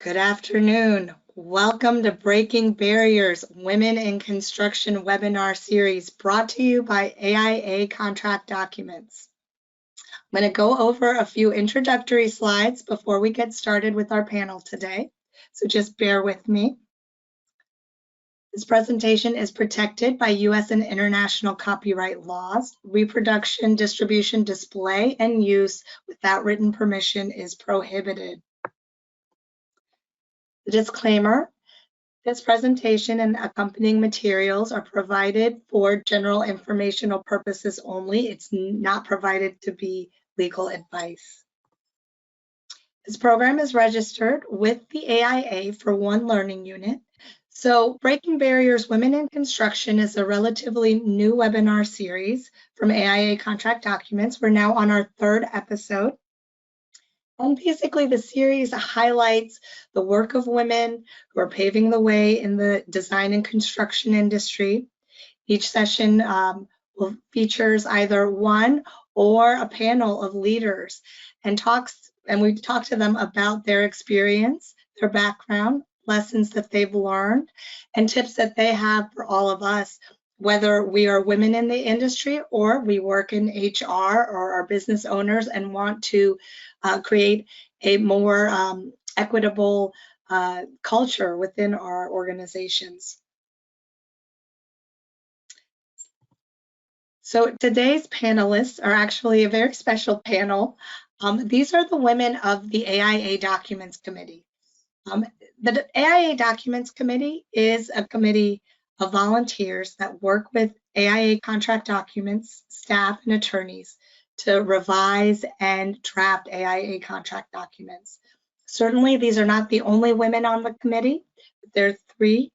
Good afternoon. Welcome to Breaking Barriers Women in Construction webinar series brought to you by AIA Contract Documents. I'm going to go over a few introductory slides before we get started with our panel today, so just bear with me. This presentation is protected by U.S. and international copyright laws. Reproduction, distribution, display, and use without written permission is prohibited. The disclaimer: this presentation and accompanying materials are provided for general informational purposes only. It's not provided to be legal advice. This program is registered with the AIA for one learning unit. So Breaking Barriers Women in Construction is a relatively new webinar series from AIA Contract Documents. We're now on our third episode. And basically, the series highlights the work of women who are paving the way in the design and construction industry. Each session features either one or a panel of leaders and we talk to them about their experience, their background, lessons that they've learned, and tips that they have for all of us, whether we are women in the industry or we work in HR or are business owners and want to create a more equitable culture within our organizations. So today's panelists are actually a very special panel. These are the women of the AIA Documents Committee. The AIA Documents Committee is a committee of volunteers that work with AIA Contract Documents staff and attorneys to revise and draft AIA contract documents. Certainly, these are not the only women on the committee. There are three,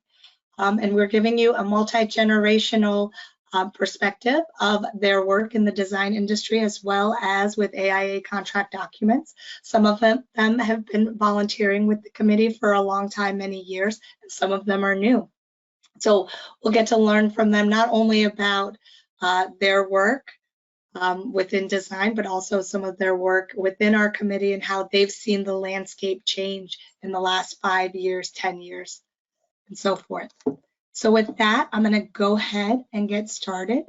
and we're giving you a multi-generational perspective of their work in the design industry as well as with AIA Contract Documents. Some of them have been volunteering with the committee for a long time, many years, and some of them are new. So we'll get to learn from them not only about their work within design, but also some of their work within our committee and how they've seen the landscape change in the last 5 years, 10 years, and so forth. So with that, I'm going to go ahead and get started.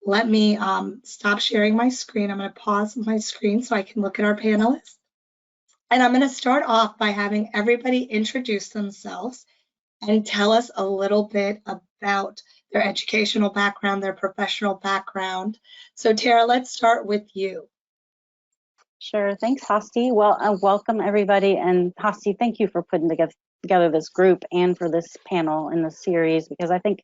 Let me stop sharing my screen. I'm going to pause my screen so I can look at our panelists. And I'm going to start off by having everybody introduce themselves and tell us a little bit about their educational background, their professional background. So Tara, let's start with you. Sure, thanks Hasti. Well, welcome everybody, and Hasti, thank you for putting together this group and for this panel in the series, because I think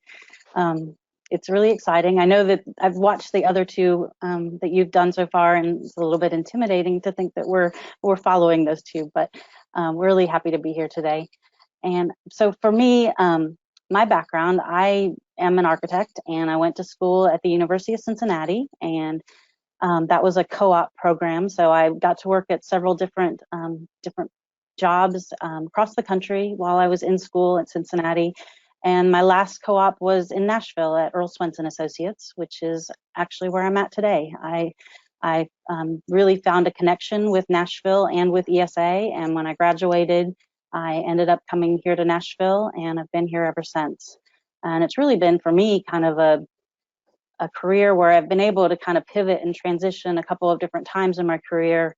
it's really exciting. I know that I've watched the other two that you've done so far, and it's a little bit intimidating to think that we're following those two, but we're really happy to be here today. And so for me, my background, I am an architect, and I went to school at the University of Cincinnati, and that was a co-op program. So I got to work at several different jobs across the country while I was in school at Cincinnati. And my last co-op was in Nashville at Earl Swenson Associates, which is actually where I'm at today. I really found a connection with Nashville and with ESA, and when I graduated, I ended up coming here to Nashville, and I've been here ever since. And it's really been, for me, kind of a career where I've been able to kind of pivot and transition a couple of different times in my career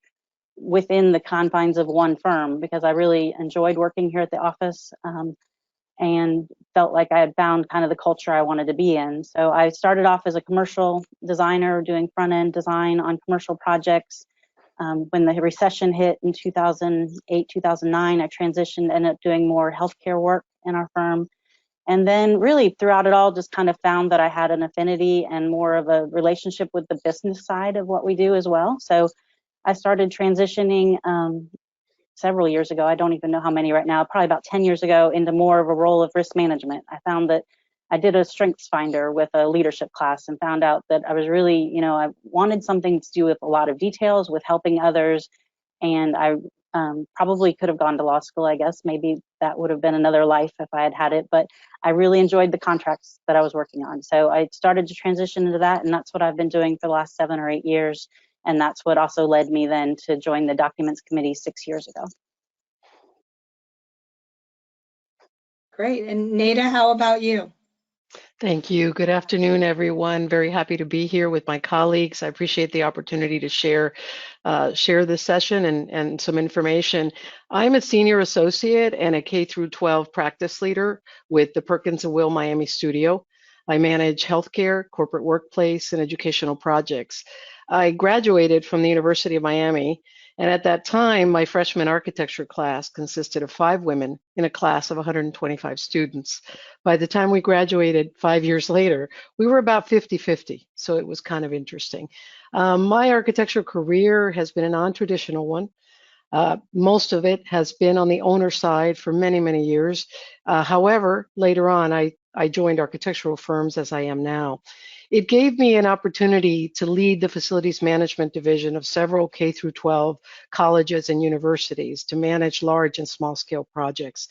within the confines of one firm, because I really enjoyed working here at the office and felt like I had found kind of the culture I wanted to be in. So I started off as a commercial designer doing front-end design on commercial projects. When the recession hit in 2008, 2009, I transitioned, ended up doing more healthcare work in our firm. And then really throughout it all, just kind of found that I had an affinity and more of a relationship with the business side of what we do as well. So I started transitioning several years ago. I don't even know how many right now, probably about 10 years ago, into more of a role of risk management. I found that I did a strengths finder with a leadership class and found out that I was really, I wanted something to do with a lot of details, with helping others. And I probably could have gone to law school, I guess. Maybe that would have been another life if I had had it. But I really enjoyed the contracts that I was working on. So I started to transition into that, and that's what I've been doing for the last 7 or 8 years. And that's what also led me then to join the Documents Committee 6 years ago. Great. And Nada, how about you? Thank you. Good afternoon, everyone. Very happy to be here with my colleagues. I appreciate the opportunity to share this session and some information. I'm a senior associate and a K through 12 practice leader with the Perkins and Will Miami studio. I manage healthcare, corporate workplace, and educational projects. I graduated from the University of Miami, and at that time, my freshman architecture class consisted of 5 women in a class of 125 students. By the time we graduated 5 years later, we were about 50-50, so it was kind of interesting. My architectural career has been a non-traditional one. Most of it has been on the owner side for many, many years. However, later on, I joined architectural firms as I am now. It gave me an opportunity to lead the facilities management division of several K through 12 colleges and universities to manage large and small scale projects.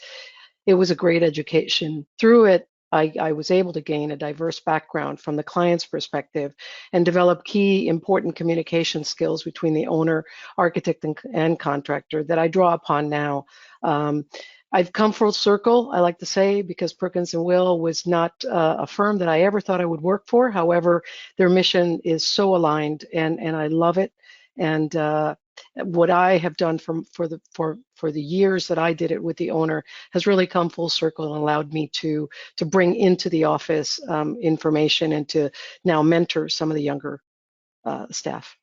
It was a great education. Through it, I was able to gain a diverse background from the client's perspective and develop key important communication skills between the owner, architect, and contractor that I draw upon now. I've come full circle, I like to say, because Perkins and Will was not a firm that I ever thought I would work for. However, their mission is so aligned, and I love it. And what I have done for the years that I did it with the owner has really come full circle and allowed me to bring into the office information and to now mentor some of the younger staff.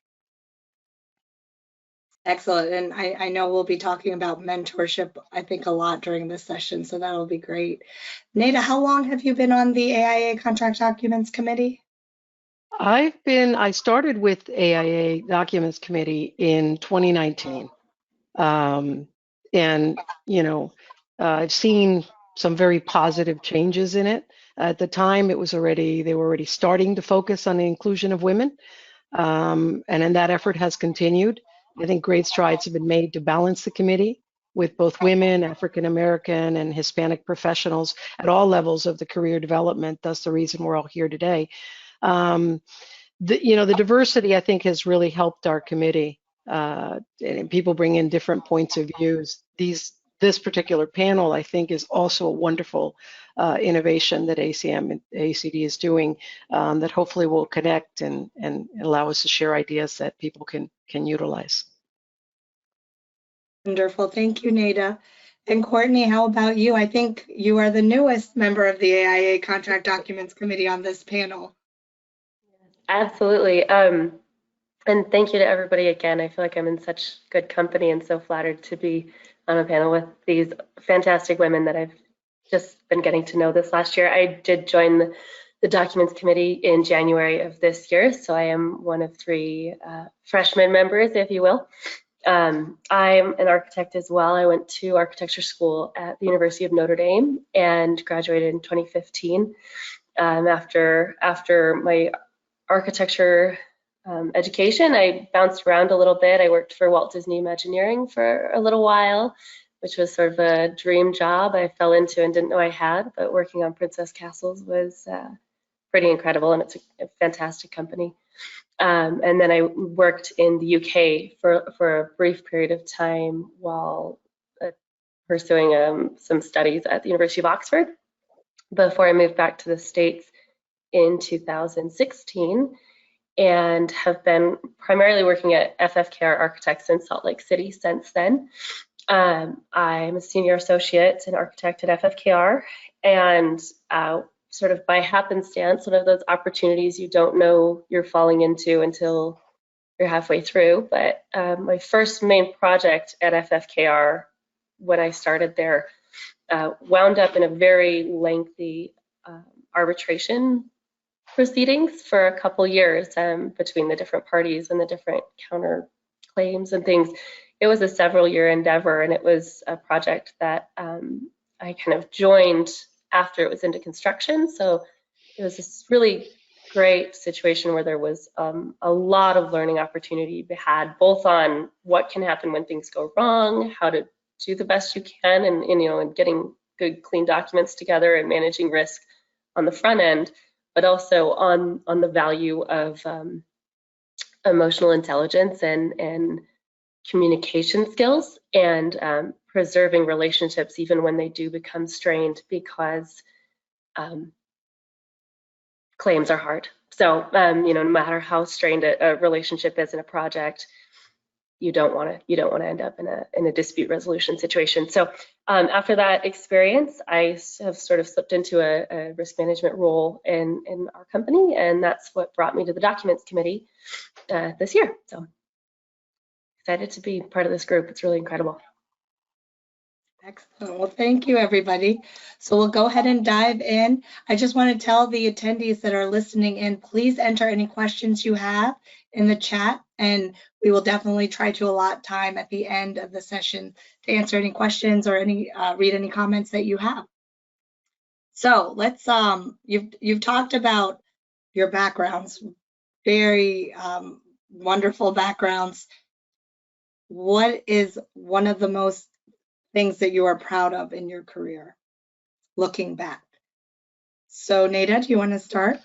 Excellent. And I know we'll be talking about mentorship, I think, a lot during this session, so that'll be great. Nada, how long have you been on the AIA Contract Documents Committee? I started with AIA Documents Committee in 2019. And, I've seen some very positive changes in it. At the time, they were already starting to focus on the inclusion of women. And then that effort has continued. I think great strides have been made to balance the committee with both women, African American, and Hispanic professionals at all levels of the career development. That's the reason we're all here today. The diversity, I think, has really helped our committee. And people bring in different points of views. This particular panel, I think, is also a wonderful innovation that ACM and ACD is doing that hopefully will connect and allow us to share ideas that people can utilize. Wonderful. Thank you, Nada. And Courtney, how about you? I think you are the newest member of the AIA Contract Documents Committee on this panel. Absolutely. And thank you to everybody again. I feel like I'm in such good company and so flattered to be on a panel with these fantastic women that I've just been getting to know this last year. I did join the Documents Committee in January of this year, so I am one of 3 freshman members, if you will. I'm an architect as well. I went to architecture school at the University of Notre Dame and graduated in 2015. After my architecture education, I bounced around a little bit. I worked for Walt Disney Imagineering for a little while, which was sort of a dream job I fell into and didn't know I had, but working on Princess Castles was pretty incredible, and it's a fantastic company. And then I worked in the UK for a brief period of time while pursuing some studies at the University of Oxford before I moved back to the States in 2016, and have been primarily working at FFKR Architects in Salt Lake City since then. I'm a senior associate and architect at FFKR, and sort of by happenstance, one of those opportunities you don't know you're falling into until you're halfway through. But my first main project at FFKR, when I started there, wound up in a very lengthy arbitration proceedings for a couple years between the different parties and the different counter claims and things. It was a several-year endeavor, and it was a project that I kind of joined after it was into construction. So it was this really great situation where there was a lot of learning opportunity to be had, both on what can happen when things go wrong, how to do the best you can, and getting good, clean documents together and managing risk on the front end, but also on the value of emotional intelligence and communication skills and preserving relationships even when they do become strained, because claims are hard. So, no matter how strained a relationship is in a project, you don't want to end up in a dispute resolution situation. So after that experience, I have sort of slipped into a risk management role in our company, and that's what brought me to the Documents Committee this year. So excited to be part of this group. It's really incredible. Excellent. Well, thank you, everybody. So we'll go ahead and dive in. I just want to tell the attendees that are listening in, please enter any questions you have in the chat, and we will definitely try to allot time at the end of the session to answer any questions or read any comments that you have. So let's, you've talked about your backgrounds, very wonderful backgrounds. What is one of the most things that you are proud of in your career, looking back? So Nada, do you want to start?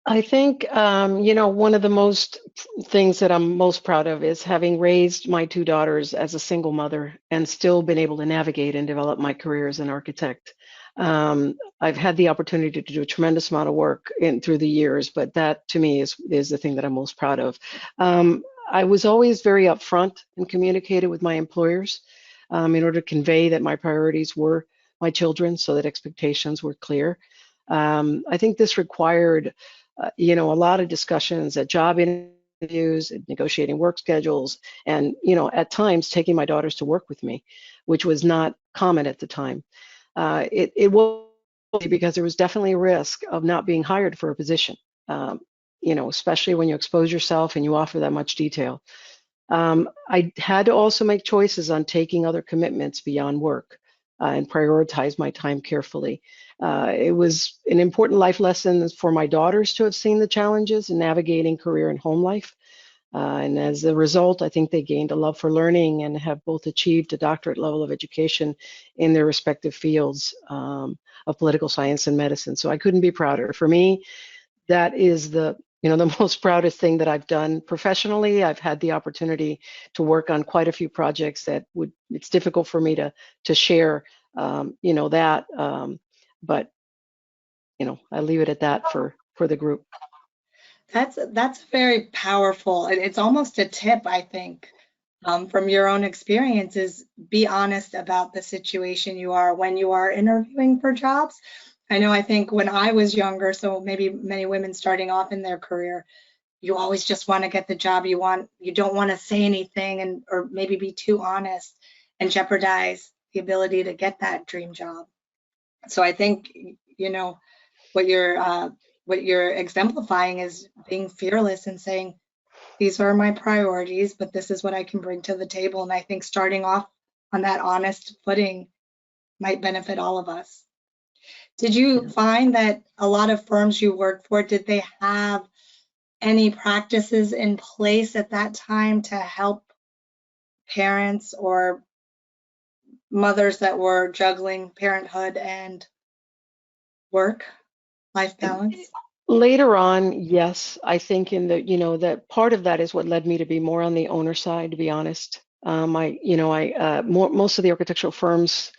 I think, one of the most things that I'm most proud of is having raised my two daughters as a single mother and still been able to navigate and develop my career as an architect. I've had the opportunity to do a tremendous amount of work through the years, but that to me is the thing that I'm most proud of. I was always very upfront and communicated with my employers in order to convey that my priorities were my children, so that expectations were clear. I think this required a lot of discussions at job interviews, negotiating work schedules, and, at times taking my daughters to work with me, which was not common at the time. It was because there was definitely a risk of not being hired for a position, especially when you expose yourself and you offer that much detail. I had to also make choices on taking other commitments beyond work and prioritize my time carefully. It was an important life lesson for my daughters to have seen the challenges in navigating career and home life. And as a result, I think they gained a love for learning and have both achieved a doctorate level of education in their respective fields of political science and medicine. So I couldn't be prouder. For me, that is the most proudest thing that I've done professionally. I've had the opportunity to work on quite a few projects that it's difficult for me to share, but I leave it at that for the group. That's very powerful. It's almost a tip, I think, from your own experiences. Be honest about the situation you are when you are interviewing for jobs. I think when I was younger, so maybe many women starting off in their career, you always just want to get the job you want. You don't want to say anything or maybe be too honest and jeopardize the ability to get that dream job. So I think, what you're exemplifying is being fearless and saying, these are my priorities, but this is what I can bring to the table. And I think starting off on that honest footing might benefit all of us. Did you find that a lot of firms you worked for, did they have any practices in place at that time to help parents or mothers that were juggling parenthood and work-life balance? Later on, yes, I think that part of that is what led me to be more on the owner side, to be honest. Most of the architectural firms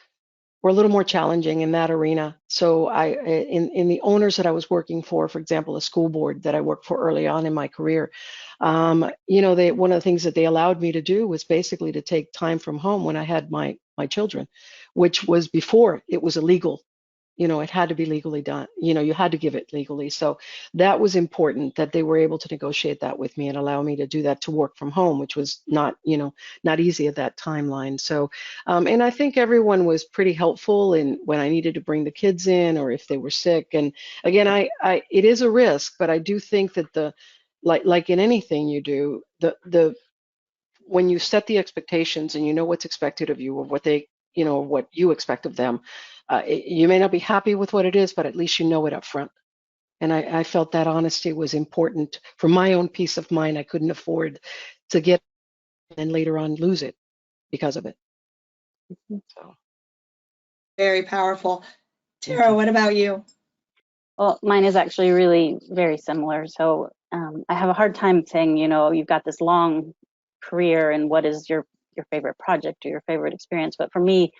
were a little more challenging in that arena. So in the owners that I was working for example, a school board that I worked for early on in my career, one of the things that they allowed me to do was basically to take time from home when I had my children, which was before it was illegal. It had to be legally done. You had to give it legally. So that was important that they were able to negotiate that with me and allow me to do that, to work from home, which was not easy at that timeline. So, and I think everyone was pretty helpful when I needed to bring the kids in or if they were sick. And again, it is a risk, but I do think that like in anything you do, when you set the expectations and what's expected of you or what what you expect of them, you may not be happy with what it is, but at least you know it up front. And I felt that honesty was important for my own peace of mind. I couldn't afford to get and later on lose it because of it. So. Very powerful. Tara, what about you? Well, mine is actually really very similar. So I have a hard time saying, you've got this long career and what is your favorite project or your favorite experience. But for me,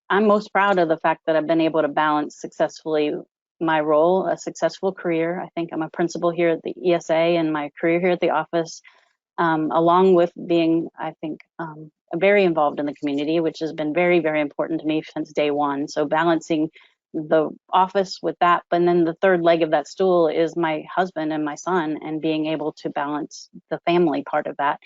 I'm most proud of the fact that I've been able to balance successfully my role, a successful career. I think I'm a principal here at the ESA and my career here at the office, along with being, I think, very involved in the community, which has been very, very important to me since day one. So balancing the office with that, but then the third leg of that stool is my husband and my son, and being able to balance the family part of that.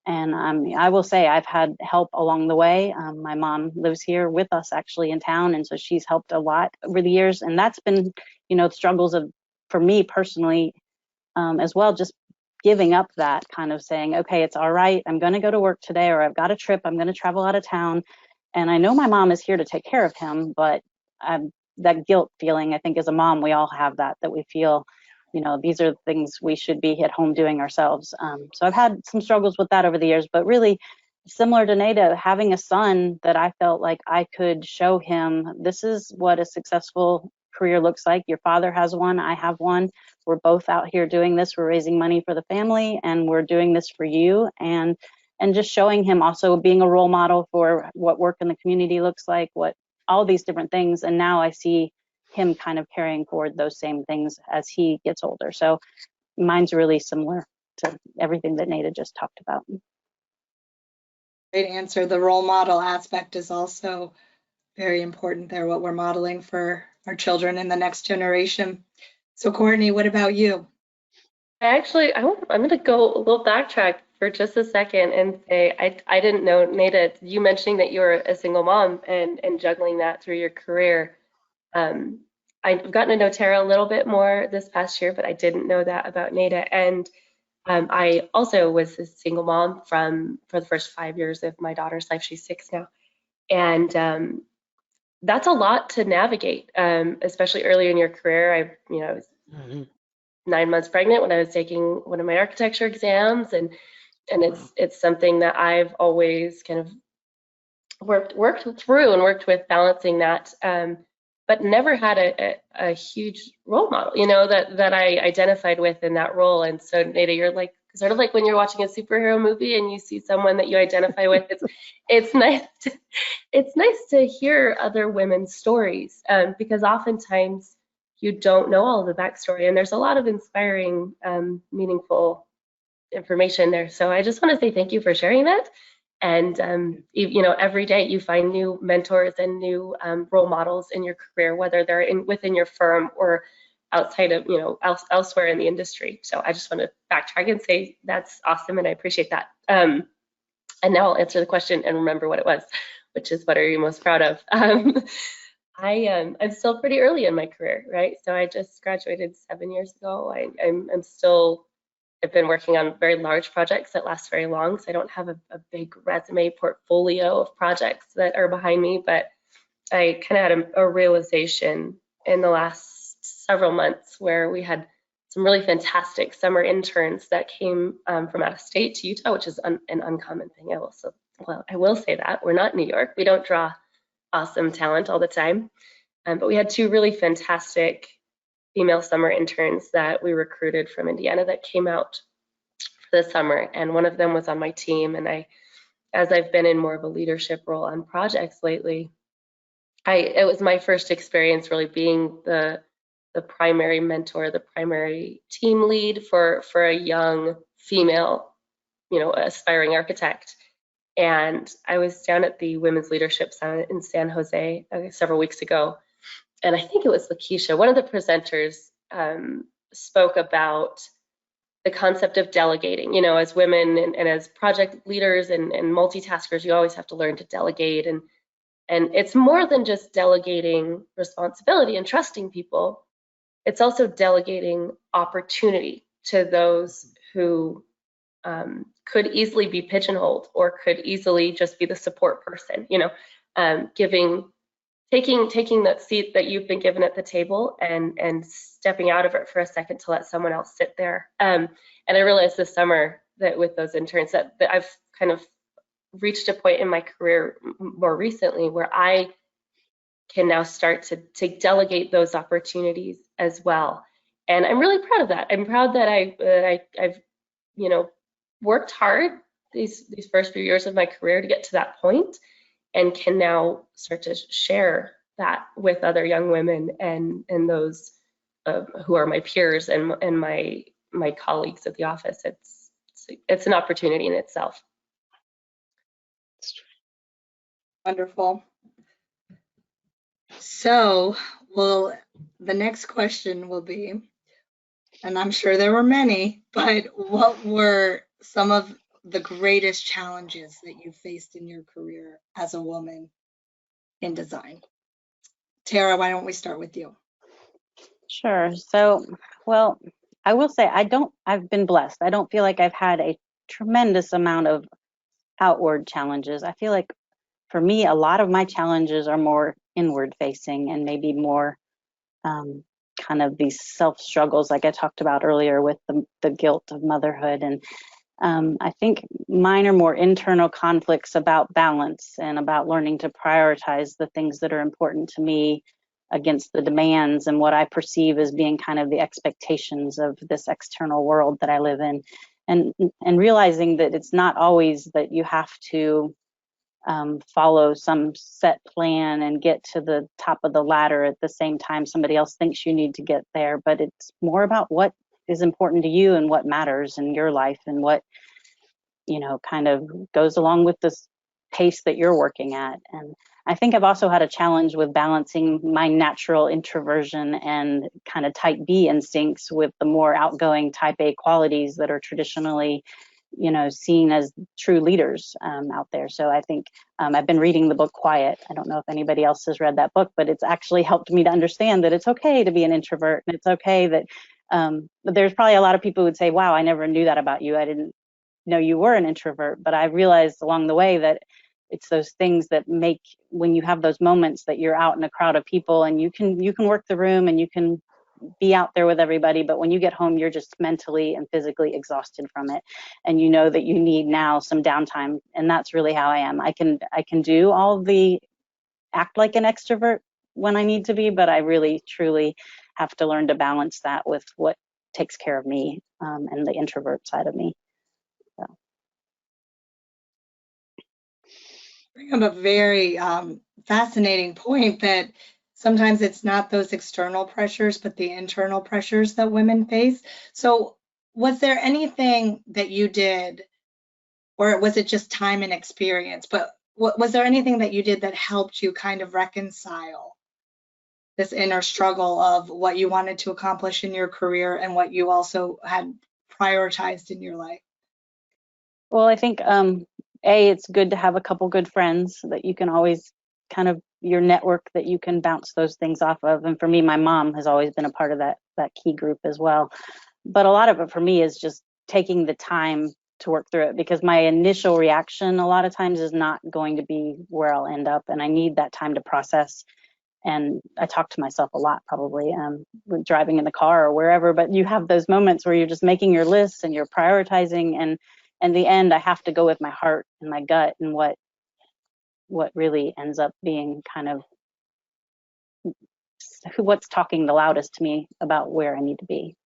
And I will say I've had help along the way. My mom lives here with us actually in town, and so she's helped a lot over the years. And that's been, the struggles of, for me personally, as well, just giving up that kind of saying, okay, it's all right, I'm going to go to work today, or I've got a trip, I'm going to travel out of town. And I know my mom is here to take care of him, but that guilt feeling, I think as a mom, we all have that we feel, these are things we should be at home doing ourselves. So I've had some struggles with that over the years, but really similar to Nada, having a son that I felt like I could show him, this is what a successful career looks like. Your father has one, I have one. We're both out here doing this. We're raising money for the family, and we're doing this for you. And just showing him, also being a role model for what work in the community looks like, what all these different things. And now I see him kind of carrying forward those same things as he gets older. So mine's really similar to everything that Nada just talked about. Great answer. The role model aspect is also very important there, what we're modeling for our children in the next generation. So Courtney, what about you? I'm going to go a little backtrack for just a second and say I didn't know, Nada, you mentioning that you were a single mom and juggling that through your career. I've gotten to know Tara a little bit more this past year, but I didn't know that about Nada. And I also was a single mom for the first 5 years of my daughter's life. She's 6 now. And that's a lot to navigate, especially early in your career. I was 9 months pregnant when I was taking one of my architecture exams, and it's something that I've always kind of worked through and worked with, balancing that, but never had a huge role model, that I identified with in that role. And so Nada, you're like sort of like when you're watching a superhero movie and you see someone that you identify with. It's nice to hear other women's stories, because oftentimes you don't know all the backstory, and there's a lot of inspiring, meaningful information there. So I just want to say thank you for sharing that. And every day you find new mentors and new role models in your career, whether they're within your firm or outside of, elsewhere in the industry. So I just want to backtrack and say that's awesome, and I appreciate that. And now I'll answer the question and remember what it was, which is, what are you most proud of? I'm still pretty early in my career, right? So I just graduated 7 years ago. I've been working on very large projects that last very long, so I don't have a big resume portfolio of projects that are behind me, but I kind of had a realization in the last several months where we had some really fantastic summer interns that came from out of state to Utah, which is an uncommon thing. I will say that. We're not New York. We don't draw awesome talent all the time, but we had 2 really fantastic female summer interns that we recruited from Indiana that came out for the summer, and one of them was on my team. And as I've been in more of a leadership role on projects lately, it was my first experience really being the primary mentor, the primary team lead for a young female, aspiring architect. And I was down at the Women's Leadership Summit in San Jose several weeks ago, and I think it was Lakeisha, one of the presenters, spoke about the concept of delegating. As women and as project leaders and multitaskers, you always have to learn to delegate. And it's more than just delegating responsibility and trusting people. It's also delegating opportunity to those who could easily be pigeonholed or could easily just be the support person, taking that seat that you've been given at the table and stepping out of it for a second to let someone else sit there. And I realized this summer that with those interns that I've kind of reached a point in my career more recently where I can now start to delegate those opportunities as well. And I'm really proud of that. I'm proud that I've worked hard these first few years of my career to get to that point, and can now start to share that with other young women and those who are my peers and my colleagues at the office. It's an opportunity in itself. Wonderful. So, well, the next question will be, and I'm sure there were many, but what were some of the greatest challenges that you faced in your career as a woman in design? Tara, why don't we start with you? Sure. So, well, I will say I've been blessed. I don't feel like I've had a tremendous amount of outward challenges. I feel like for me, a lot of my challenges are more inward facing and maybe more kind of these self struggles, like I talked about earlier with the guilt of motherhood. And I think mine are more internal conflicts about balance and about learning to prioritize the things that are important to me against the demands and what I perceive as being kind of the expectations of this external world that I live in. And realizing that it's not always that you have to follow some set plan and get to the top of the ladder at the same time somebody else thinks you need to get there, but it's more about what is important to you and what matters in your life and what, you know, kind of goes along with this pace that you're working at. And I think I've also had a challenge with balancing my natural introversion and kind of type B instincts with the more outgoing type A qualities that are traditionally, you know, seen as true leaders out there. So I think I've been reading the book Quiet. I don't know if anybody else has read that book, but it's actually helped me to understand that it's okay to be an introvert, and it's okay that but there's probably a lot of people who would say, wow, I never knew that about you. I didn't know you were an introvert. But I realized along the way that it's those things that make, when you have those moments that you're out in a crowd of people and you can work the room and you can be out there with everybody, but when you get home, you're just mentally and physically exhausted from it, and you know that you need now some downtime. And that's really how I am. I can do all the act like an extrovert when I need to be, but I really truly have to learn to balance that with what takes care of me and the introvert side of me. So. Bring up a very fascinating point that sometimes it's not those external pressures, but the internal pressures that women face. So was there anything that you did, or was it just time and experience, but was there anything that you did that helped you kind of reconcile this inner struggle of what you wanted to accomplish in your career and what you also had prioritized in your life? Well, I think it's good to have a couple good friends that you can always kind of, your network that you can bounce those things off of. And for me, my mom has always been a part of that key group as well. But a lot of it for me is just taking the time to work through it, because my initial reaction a lot of times is not going to be where I'll end up, and I need that time to process. And I talk to myself a lot, probably when driving in the car or wherever, but you have those moments where you're just making your lists and you're prioritizing, and in the end I have to go with my heart and my gut and what really ends up being kind of what's talking the loudest to me about where I need to be.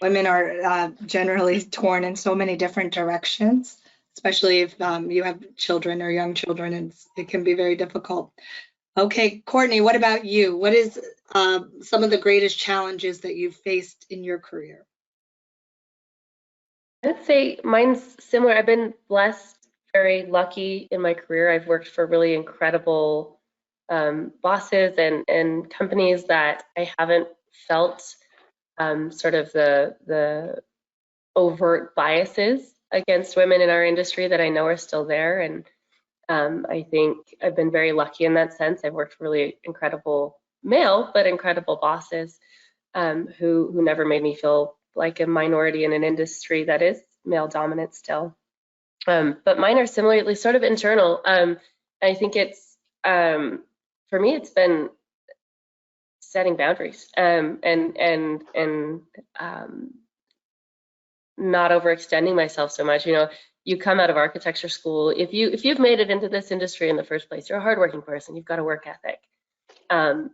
Women are generally torn in so many different directions, especially if you have children or young children, and it can be very difficult. Okay, Courtney, what about you? What is some of the greatest challenges that you've faced in your career? I'd say mine's similar. I've been blessed, very lucky in my career. I've worked for really incredible bosses and companies that I haven't felt sort of the overt biases against women in our industry that I know are still there. And I think I've been very lucky in that sense. I've worked for really incredible male, but incredible bosses who never made me feel like a minority in an industry that is male dominant still. But mine are similarly sort of internal. I think it's, for me, it's been setting boundaries and not overextending myself so much. You know, you come out of architecture school, if you've made it into this industry in the first place, you're a hardworking person, you've got a work ethic. And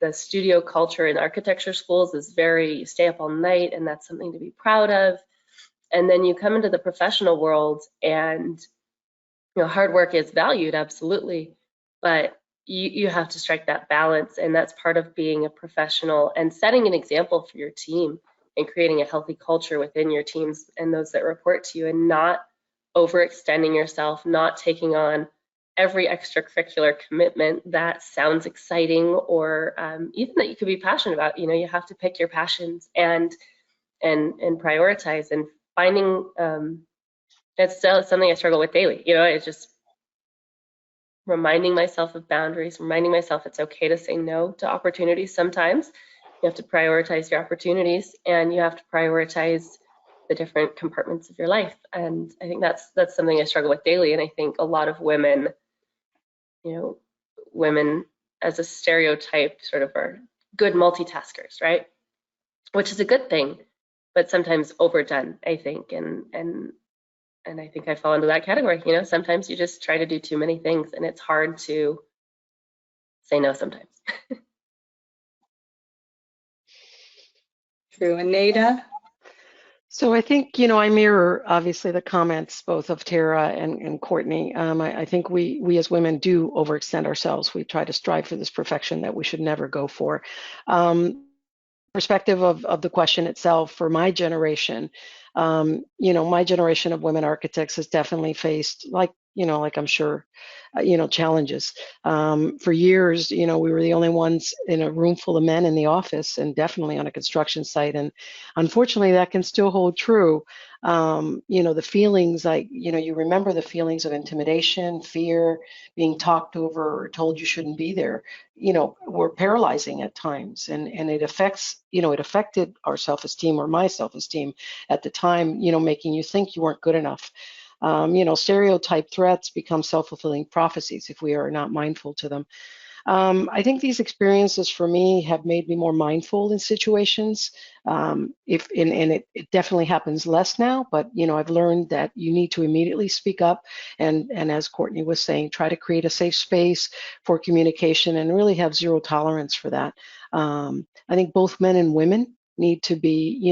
the studio culture in architecture schools is very, you stay up all night, and that's something to be proud of. And then you come into the professional world, and hard work is valued, absolutely, but you have to strike that balance, and that's part of being a professional and setting an example for your team and creating a healthy culture within your teams and those that report to you, and not overextending yourself, not taking on every extracurricular commitment that sounds exciting or even that you could be passionate about. You have to pick your passions and prioritize, and finding that's still something I struggle with daily. It's just reminding myself of boundaries, reminding myself it's okay to say no to opportunities sometimes. You have to prioritize your opportunities, and you have to prioritize the different compartments of your life. And I think that's something I struggle with daily. And I think a lot of women, women as a stereotype sort of are good multitaskers, right? Which is a good thing, but sometimes overdone, I think. And I think I fall into that category. Sometimes you just try to do too many things, and it's hard to say no sometimes. True. And Nada? So I think, I mirror obviously the comments both of Tara and Courtney. I think we as women do overextend ourselves. We try to strive for this perfection that we should never go for. Perspective of the question itself, for my generation, my generation of women architects has definitely faced, like I'm sure, challenges. For years, we were the only ones in a room full of men in the office, and definitely on a construction site. And unfortunately, that can still hold true. The feelings, you remember the feelings of intimidation, fear, being talked over or told you shouldn't be there, were paralyzing at times. And it affected our self-esteem, or my self-esteem at the time, making you think you weren't good enough. Stereotype threats become self-fulfilling prophecies if we are not mindful to them. I think these experiences for me have made me more mindful in situations. It definitely happens less now, but I've learned that you need to immediately speak up, and as Courtney was saying, try to create a safe space for communication and really have zero tolerance for that. I think both men and women need to be,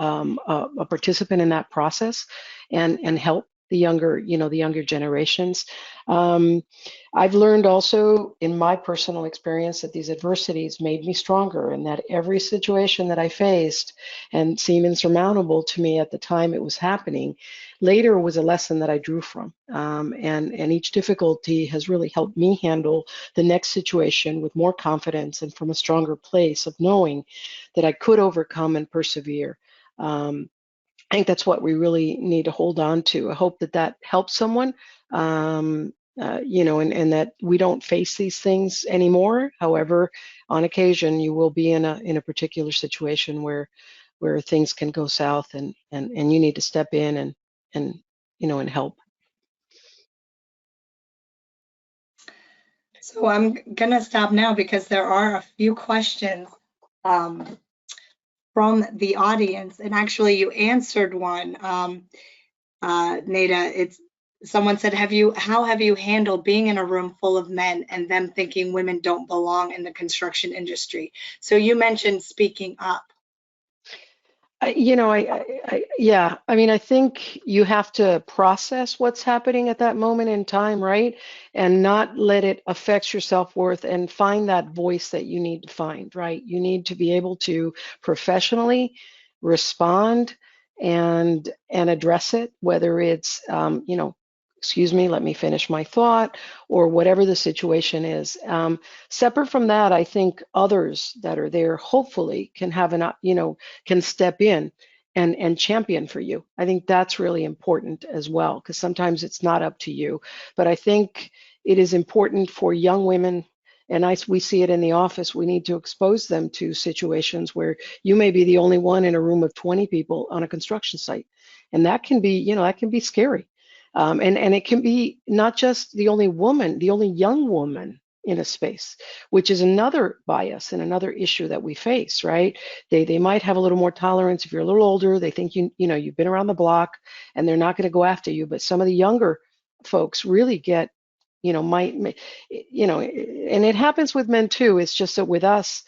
a participant in that process and help the younger generations. I've learned also in my personal experience that these adversities made me stronger, and that every situation that I faced and seemed insurmountable to me at the time it was happening, later was a lesson that I drew from. And each difficulty has really helped me handle the next situation with more confidence and from a stronger place of knowing that I could overcome and persevere. I think that's what we really need to hold on to. I hope that helps someone, and that we don't face these things anymore. However, on occasion, you will be in a particular situation where things can go south, and you need to step in and help. So I'm gonna stop now because there are a few questions from the audience, and actually you answered one, Nada. Someone said, how have you handled being in a room full of men and them thinking women don't belong in the construction industry? So you mentioned speaking up. I think you have to process what's happening at that moment in time, right? And not let it affect your self-worth, and find that voice that you need to find, right? You need to be able to professionally respond and address it, whether it's, excuse me, let me finish my thought, or whatever the situation is. Separate from that, I think others that are there hopefully can have can step in and champion for you. I think that's really important as well, because sometimes it's not up to you. But I think it is important for young women, and we see it in the office, we need to expose them to situations where you may be the only one in a room of 20 people on a construction site. And that can be scary. And it can be not just the only young woman in a space, which is another bias and another issue that we face, right? They might have a little more tolerance if you're a little older. They think you've been around the block, and they're not going to go after you. But some of the younger folks really get, and it happens with men too. It's just that with us,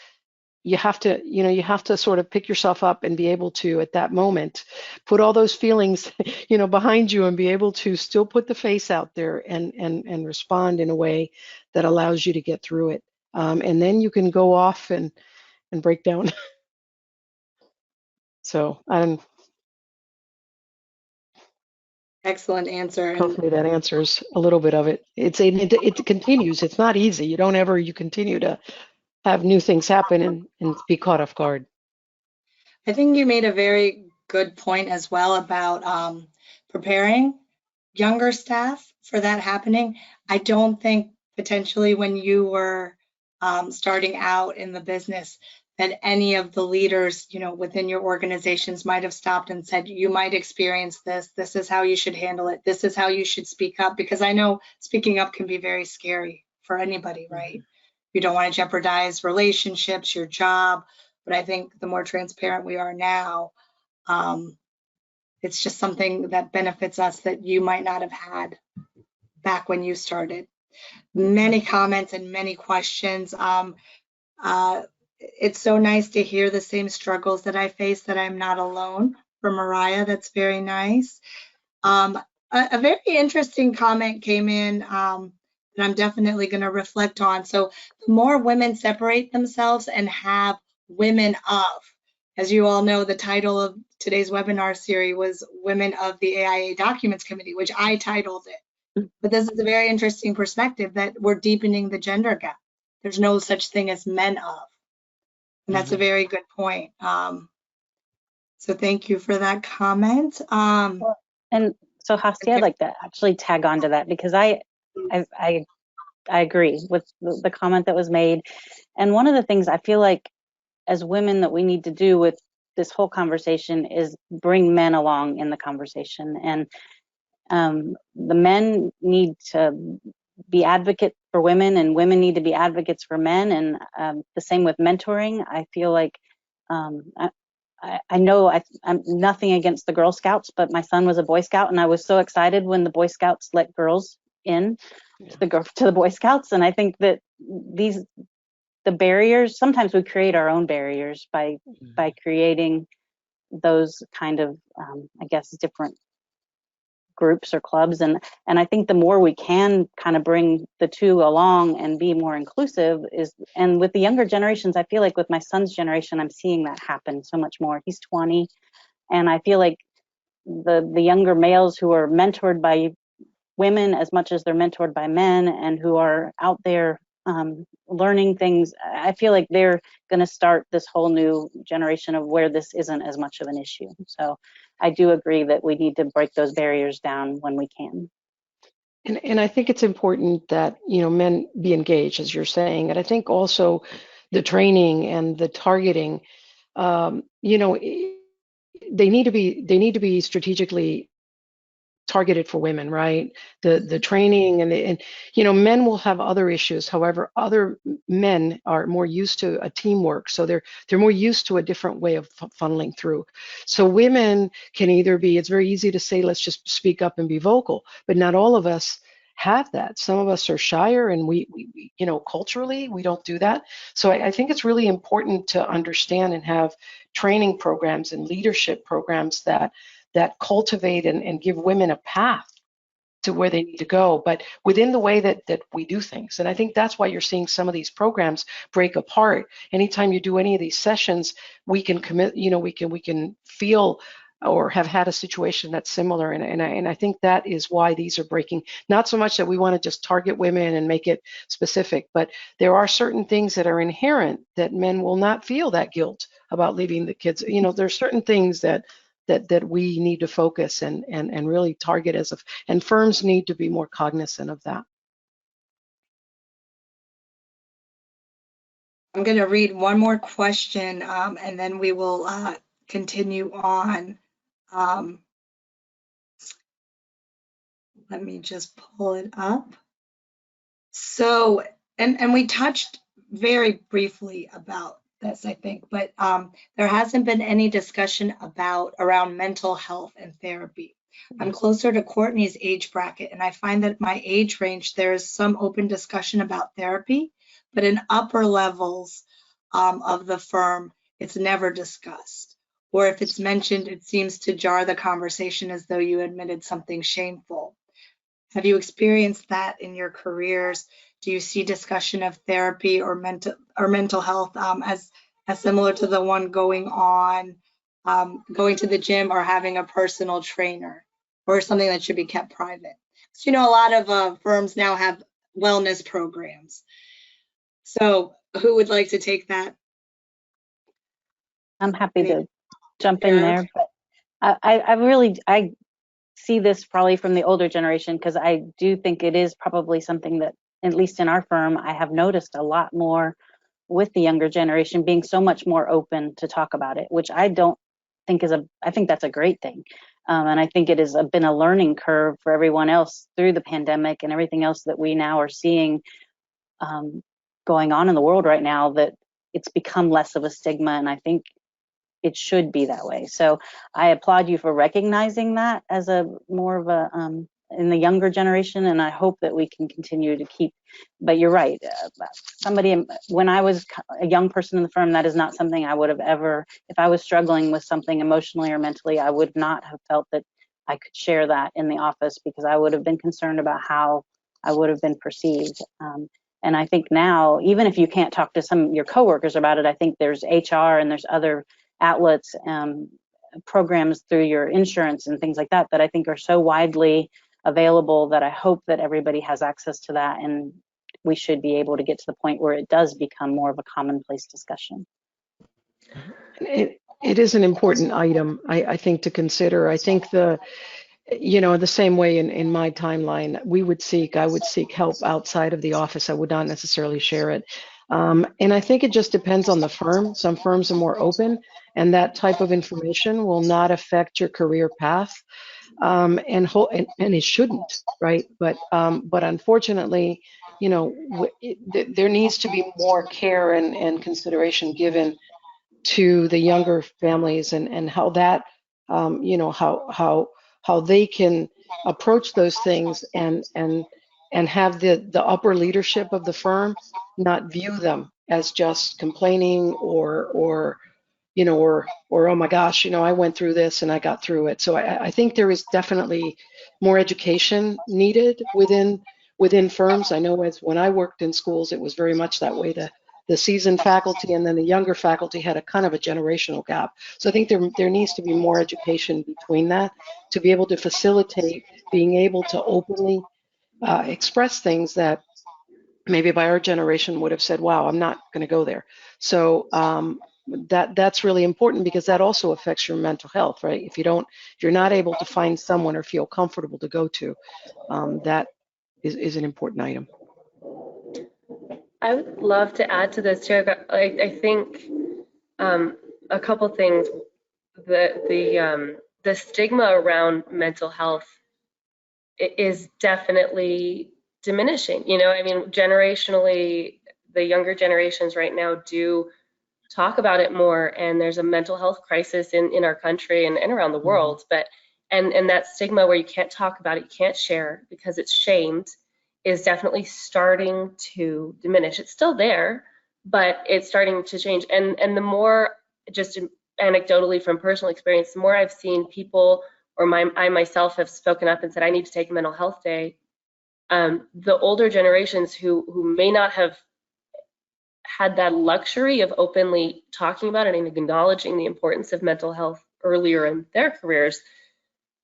you have to sort of pick yourself up and be able to, at that moment, put all those feelings, behind you, and be able to still put the face out there and respond in a way that allows you to get through it. And then you can go off and break down. So Excellent answer. And hopefully that answers a little bit of it. It continues. It's not easy. You continue to have new things happen and be caught off guard. I think you made a very good point as well about preparing younger staff for that happening. I don't think potentially when you were starting out in the business that any of the leaders, within your organizations might have stopped and said, you might experience this. This is how you should handle it. This is how you should speak up. Because I know speaking up can be very scary for anybody, right? You don't want to jeopardize relationships, your job. But I think the more transparent we are now, it's just something that benefits us that you might not have had back when you started. Many comments and many questions. It's so nice to hear the same struggles that I face, that I'm not alone. For Mariah, that's very nice. A very interesting comment came in that I'm definitely going to reflect on. So the more women separate themselves and have women of, as you all know, the title of today's webinar series was Women of the AIA Documents Committee, which I titled it. But this is a very interesting perspective that we're deepening the gender gap. There's no such thing as men of. And that's a very good point. So thank you for that comment. And so Hasti, I'd like to actually tag on to that, because I agree with the comment that was made. And one of the things I feel like as women that we need to do with this whole conversation is bring men along in the conversation. And the men need to be advocates for women, and women need to be advocates for men. And the same with mentoring. I feel like I know I'm nothing against the Girl Scouts, but my son was a Boy Scout, and I was so excited when the Boy Scouts let girls in to the Boy Scouts. And I think that the barriers, sometimes we create our own barriers by creating those kind of I guess different groups or clubs. And I think the more we can kind of bring the two along and be more inclusive and with the younger generations, I feel like with my son's generation, I'm seeing that happen so much more. He's 20, and I feel like the younger males who are mentored by women as much as they're mentored by men, and who are out there learning things, I feel like they're going to start this whole new generation of where this isn't as much of an issue. So I do agree that we need to break those barriers down when we can. And I think it's important that men be engaged, as you're saying. And I think also the training and the targeting, they need to be strategically targeted for women, right? The training and men will have other issues. However, other men are more used to a teamwork, so they're more used to a different way of funneling through. So women can either be, it's very easy to say, let's just speak up and be vocal, but not all of us have that. Some of us are shyer, and we culturally we don't do that. So I think it's really important to understand and have training programs and leadership programs that cultivate and give women a path to where they need to go, but within the way that we do things. And I think that's why you're seeing some of these programs break apart. Anytime you do any of these sessions, we can commit, we can feel or have had a situation that's similar. And I think that is why these are breaking. Not so much that we want to just target women and make it specific, but there are certain things that are inherent that men will not feel that guilt about leaving the kids. There's certain things that we need to focus and really target and firms need to be more cognizant of that. I'm going to read one more question and then we will continue on. Let me just pull it up. So, and we touched very briefly about this, I think, but there hasn't been any discussion around mental health and therapy. I'm closer to Courtney's age bracket, and I find that my age range, there is some open discussion about therapy, but in upper levels, of the firm, it's never discussed. Or if it's mentioned, it seems to jar the conversation as though you admitted something shameful. Have you experienced that in your careers? Do you see discussion of therapy or mental health as similar to the one going on, going to the gym or having a personal trainer, or something that should be kept private? So, a lot of firms now have wellness programs. So who would like to take that? I'm happy to jump in there, but I see this probably from the older generation, because I do think it is probably something that, at least in our firm, I have noticed a lot more with the younger generation being so much more open to talk about it, which I don't think I think that's a great thing. And I think it has been a learning curve for everyone else through the pandemic and everything else that we now are seeing going on in the world right now, that it's become less of a stigma, and I think it should be that way. So I applaud you for recognizing that as a more of a in the younger generation, and I hope that we can continue to keep. But you're right. When I was a young person in the firm, that is not something I would have ever. If I was struggling with something emotionally or mentally, I would not have felt that I could share that in the office, because I would have been concerned about how I would have been perceived. And I think now, even if you can't talk to some of your coworkers about it, I think there's HR and there's other outlets, programs through your insurance and things like that, that I think are so widely available that I hope that everybody has access to that, and we should be able to get to the point where it does become more of a commonplace discussion. It is an important item, I think, to consider. I think the same way in my timeline, I would seek help outside of the office. I would not necessarily share it. And I think it just depends on the firm. Some firms are more open, and that type of information will not affect your career path. And it shouldn't, right? But unfortunately, there needs to be more care and consideration given to the younger families, and how that, how they can approach those things, and have the upper leadership of the firm not view them as just complaining or oh my gosh, I went through this and I got through it. So I think there is definitely more education needed within firms. I know when I worked in schools, it was very much that way. The seasoned faculty and then the younger faculty had a kind of a generational gap. So I think there needs to be more education between that, to be able to facilitate being able to openly express things that maybe by our generation would have said, wow, I'm not going to go there. So that's really important, because that also affects your mental health, right? If you're not able to find someone or feel comfortable to go to, that is an important item. I would love to add to this, Chair. I think a couple things. The stigma around mental health is definitely diminishing. I mean, generationally, the younger generations right now do talk about it more, and there's a mental health crisis in our country and around the world. But and that stigma where you can't talk about it, you can't share because it's shamed, is definitely starting to diminish. It's still there, but it's starting to change. And the more, just anecdotally from personal experience, the more I've seen people, or I myself have spoken up and said I need to take a mental health day, the older generations who may not have had that luxury of openly talking about it and acknowledging the importance of mental health earlier in their careers,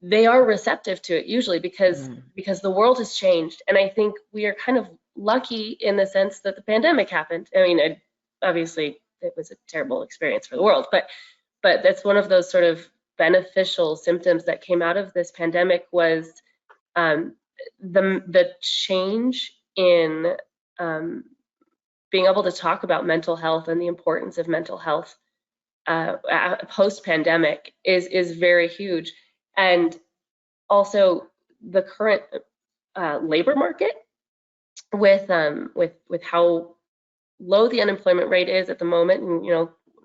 they are receptive to it usually, because the world has changed. And I think we are kind of lucky in the sense that the pandemic happened. I mean, obviously it was a terrible experience for the world, but that's one of those sort of beneficial symptoms that came out of this pandemic, was the change in being able to talk about mental health and the importance of mental health post-pandemic is very huge. And also the current labor market, with how low the unemployment rate is at the moment, and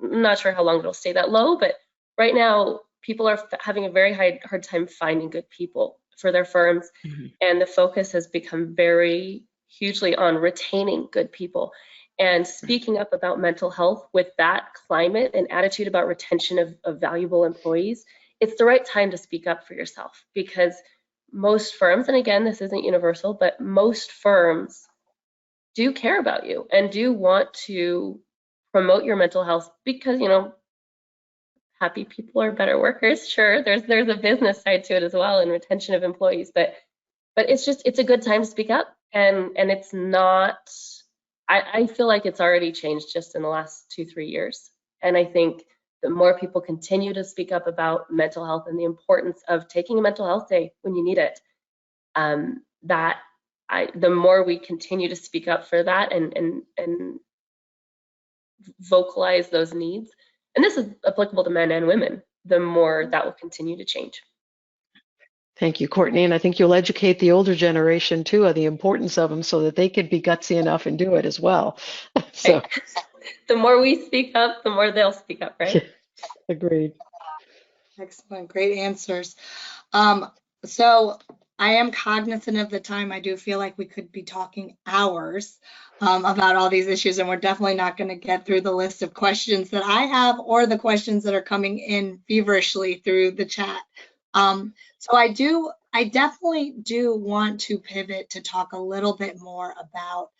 I'm not sure how long it'll stay that low, but right now people are having a very hard time finding good people for their firms, and the focus has become very hugely on retaining good people. And speaking up about mental health with that climate and attitude about retention of valuable employees, it's the right time to speak up for yourself, because most firms, and again, this isn't universal, but most firms do care about you and do want to promote your mental health, because, you know, happy people are better workers. Sure, there's a business side to it as well, and retention of employees, but it's a good time to speak up, and it's not, I feel like it's already changed just in the last 2-3 years. And I think the more people continue to speak up about mental health and the importance of taking a mental health day when you need it, the more we continue to speak up for that and vocalize those needs, and this is applicable to men and women, the more that will continue to change. Thank you, Courtney. And I think you'll educate the older generation too of the importance of them, so that they could be gutsy enough and do it as well. So the more we speak up, the more they'll speak up, right? Agreed. Excellent, great answers. So I am cognizant of the time. I do feel like we could be talking hours about all these issues, and we're definitely not going to get through the list of questions that I have or the questions that are coming in feverishly through the chat. So I definitely do want to pivot to talk a little bit more about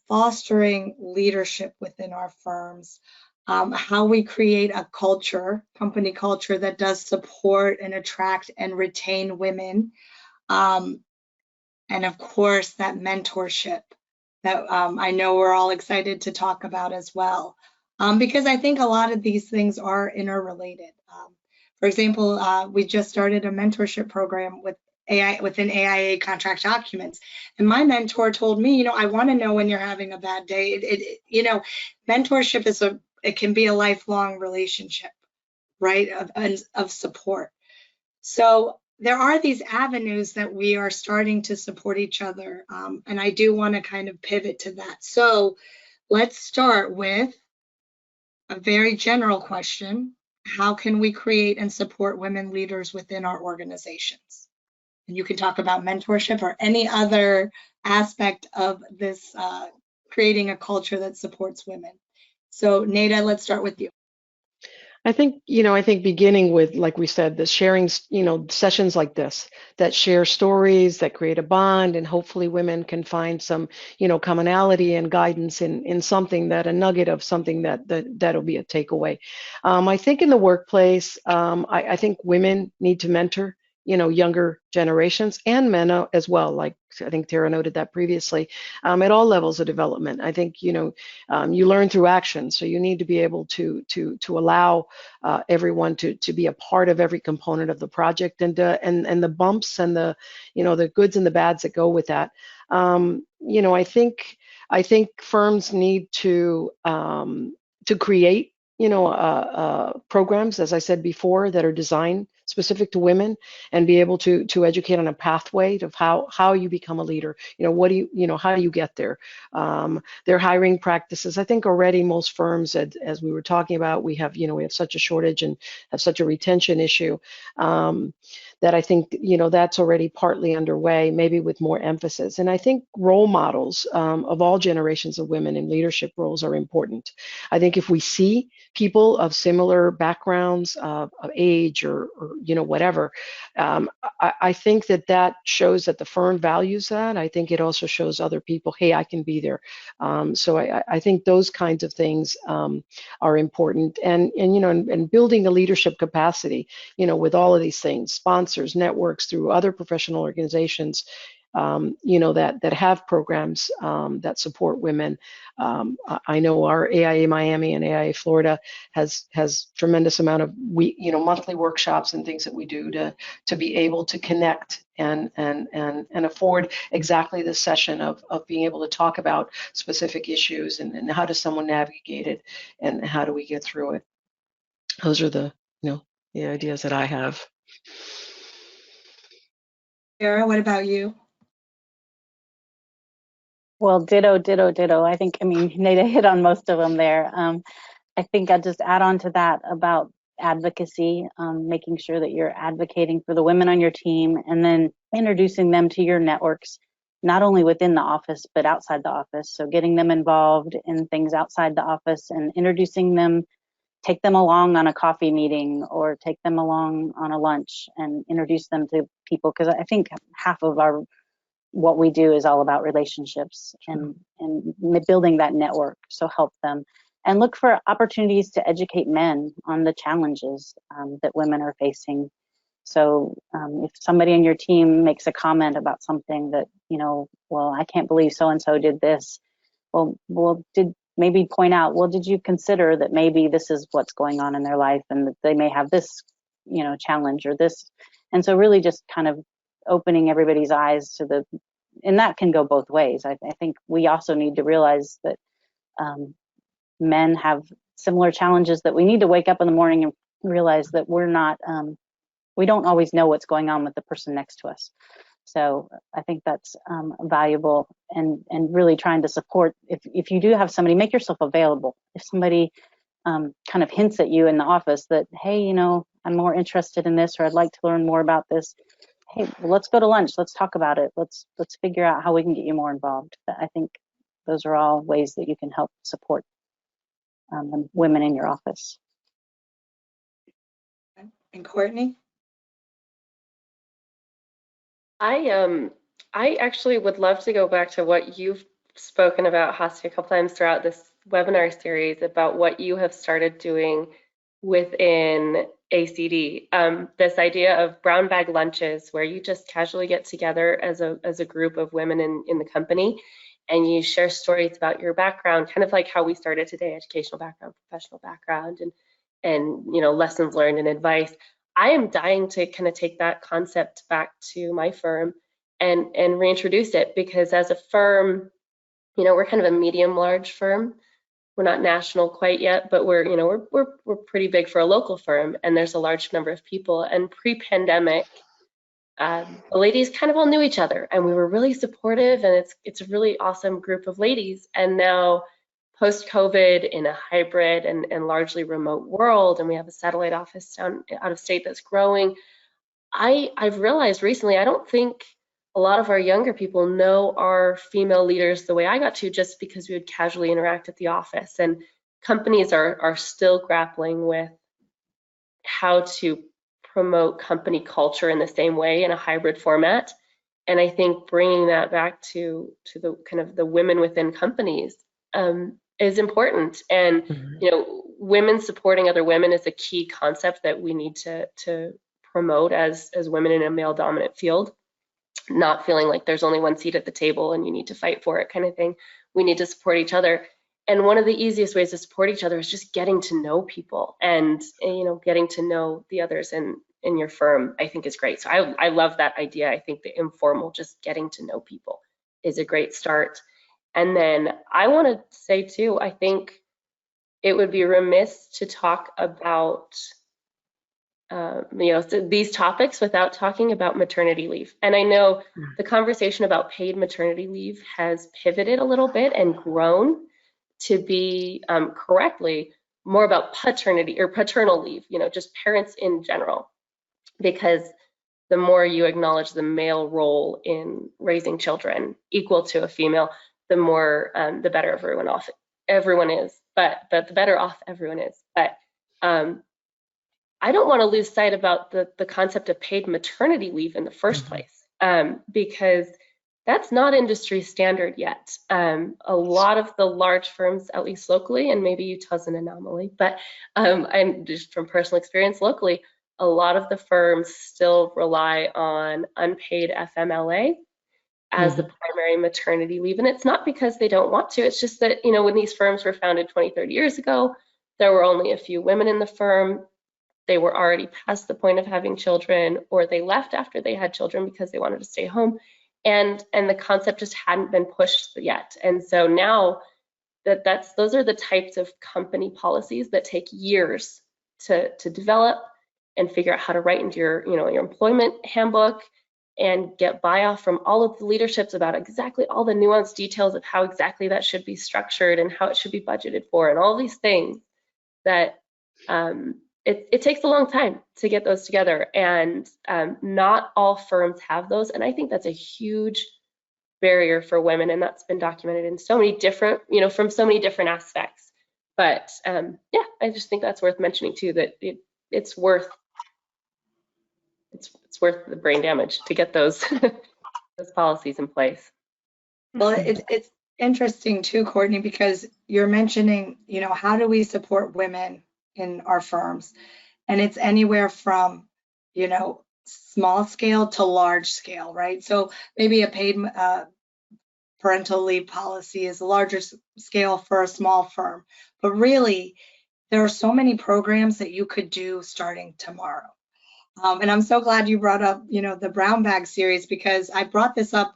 fostering leadership within our firms, how we create a culture, company culture, that does support and attract and retain women. And of course, that mentorship that I know we're all excited to talk about as well, because I think a lot of these things are interrelated. For example, we just started a mentorship program within AIA Contract Documents, and my mentor told me, I want to know when you're having a bad day. Mentorship it can be a lifelong relationship, right, of support. So there are these avenues that we are starting to support each other, and I do want to kind of pivot to that. So let's start with a very general question. How can we create and support women leaders within our organizations? And you can talk about mentorship or any other aspect of this, creating a culture that supports women. So Nada, let's start with you. I think beginning with, like we said, the sharing, sessions like this that share stories, that create a bond, and hopefully women can find some, commonality and guidance in something, that a nugget of something that'll be a takeaway. I think in the workplace, I think women need to mentor, younger generations, and men as well. Like I think Tara noted that previously, at all levels of development. I think, you learn through action. So you need to be able to allow everyone to be a part of every component of the project, and the bumps and the, the goods and the bads that go with that. I think firms need to create, programs, as I said before, that are designed specific to women, and be able to educate on a pathway of how you become a leader. How do you get there? Their hiring practices. I think already most firms, as we were talking about, we have such a shortage and have such a retention issue, that I think, that's already partly underway, maybe with more emphasis. And I think role models of all generations of women in leadership roles are important. I think if we see people of similar backgrounds, of age or whatever, I think that shows that the firm values that. I think it also shows other people, hey, I can be there. So I think those kinds of things are important, and building a leadership capacity, with all of these things, sponsors, networks, through other professional organizations, that have programs that support women. I know our AIA Miami and AIA Florida has tremendous amount of monthly workshops and things that we do to be able to connect and afford exactly this session of being able to talk about specific issues, and how does someone navigate it, and how do we get through it. Those are the the ideas that I have. Sarah, what about you? Well, ditto. I think, Nada hit on most of them there. I think I'd just add on to that about advocacy, making sure that you're advocating for the women on your team, and then introducing them to your networks, not only within the office, but outside the office. So getting them involved in things outside the office and introducing them, take them along on a coffee meeting or take them along on a lunch and introduce them to people. Because I think half of what we do is all about relationships and building that network. So help them and look for opportunities to educate men on the challenges that women are facing. So if somebody in your team makes a comment about something that, well, I can't believe so-and-so did this. Well, maybe point out, well, did you consider that maybe this is what's going on in their life and that they may have this, challenge or this. And so really just kind of opening everybody's eyes to and that can go both ways. I think we also need to realize that men have similar challenges, that we need to wake up in the morning and realize that we don't always know what's going on with the person next to us. So I think that's valuable, and really trying to support. If you do have somebody, make yourself available. If somebody kind of hints at you in the office that, hey, I'm more interested in this, or I'd like to learn more about this. Hey, well, let's go to lunch. Let's talk about it. Let's figure out how we can get you more involved. I think those are all ways that you can help support the women in your office. And Courtney? I actually would love to go back to what you've spoken about, Hasti, a couple times throughout this webinar series about what you have started doing within ACD. This idea of brown bag lunches, where you just casually get together as a group of women in the company, and you share stories about your background, kind of like how we started today: educational background, professional background, and lessons learned and advice. I am dying to kind of take that concept back to my firm and reintroduce it, because as a firm, we're kind of a medium large firm. We're not national quite yet, but we're pretty big for a local firm, and there's a large number of people. And pre-pandemic, the ladies kind of all knew each other, and we were really supportive, and it's a really awesome group of ladies. And now, post-COVID, in a hybrid and largely remote world, and we have a satellite office out of state that's growing, I've realized recently, I don't think a lot of our younger people know our female leaders the way I got to, just because we would casually interact at the office. And companies are still grappling with how to promote company culture in the same way in a hybrid format. And I think bringing that back to the kind of the women within companies is important. And women supporting other women is a key concept that we need to promote as women in a male dominant field. Not feeling like there's only one seat at the table and you need to fight for it kind of thing. We need to support each other. And one of the easiest ways to support each other is just getting to know people and getting to know the others in your firm, I think is great. So I love that idea. I think the informal, just getting to know people is a great start. And then I want to say too, I think it would be remiss to talk about these topics without talking about maternity leave. And I know the conversation about paid maternity leave has pivoted a little bit and grown to be correctly more about paternity or paternal leave, just parents in general, because the more you acknowledge the male role in raising children equal to a female, the more the better everyone is, but the better off everyone is. But I don't want to lose sight about the concept of paid maternity leave in the first place, because that's not industry standard yet. A lot of the large firms, at least locally, and maybe Utah's an anomaly, but I'm just from personal experience locally, a lot of the firms still rely on unpaid FMLA as the primary maternity leave. And it's not because they don't want to, it's just that, when these firms were founded 20, 30 years ago, there were only a few women in the firm. They were already past the point of having children, or they left after they had children because they wanted to stay home. And the concept just hadn't been pushed yet. And so now those are the types of company policies that take years to develop and figure out how to write into your employment handbook and get buy-off from all of the leaderships about exactly all the nuanced details of how exactly that should be structured and how it should be budgeted for, and all these things that it takes a long time to get those together, and not all firms have those. And I think that's a huge barrier for women, and that's been documented in so many different, from so many different aspects. But yeah, I just think that's worth mentioning too, that it's worth the brain damage to get those those policies in place. Well, it's interesting too, Courtney, because you're mentioning, how do we support women in our firms? And it's anywhere from, small scale to large scale, right? So maybe a paid parental leave policy is a larger scale for a small firm, but really there are so many programs that you could do starting tomorrow. And I'm so glad you brought up, the brown bag series, because I brought this up